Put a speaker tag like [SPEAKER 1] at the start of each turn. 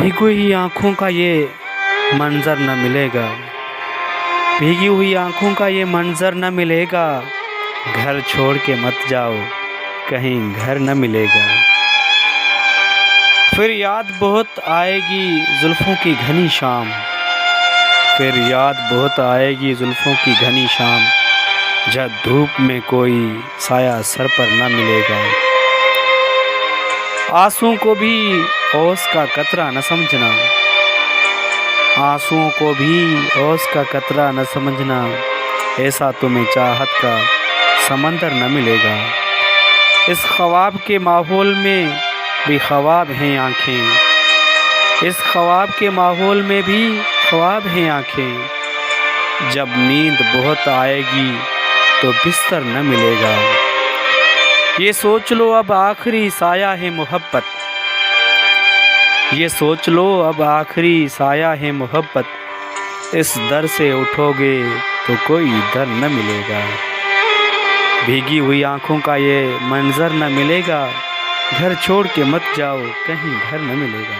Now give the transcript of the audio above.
[SPEAKER 1] भीगी हुई आँखों का ये मंजर न मिलेगा, भीगी हुई आँखों का ये मंजर न मिलेगा, घर छोड़ के मत जाओ कहीं घर न मिलेगा। फिर याद बहुत आएगी जुल्फ़ों की घनी शाम, फिर याद बहुत आएगी जुल्फ़ों की घनी शाम, जब धूप में कोई साया सर पर न मिलेगा। आंसुओं को भी ओस का कतरा न समझना, आंसुओं को भी ओस का कतरा न समझना, ऐसा तुम्हें चाहत का समंदर न मिलेगा। इस ख्वाब के माहौल में भी ख्वाब हैं आँखें, इस ख्वाब के माहौल में भी ख्वाब हैं आँखें, जब नींद बहुत आएगी तो बिस्तर न मिलेगा। ये सोच लो अब आखिरी साया है मोहब्बत, ये सोच लो अब आखिरी साया है मोहब्बत, इस दर से उठोगे तो कोई दर न मिलेगा। भीगी हुई आँखों का ये मंजर न मिलेगा, घर छोड़ के मत जाओ कहीं घर न मिलेगा।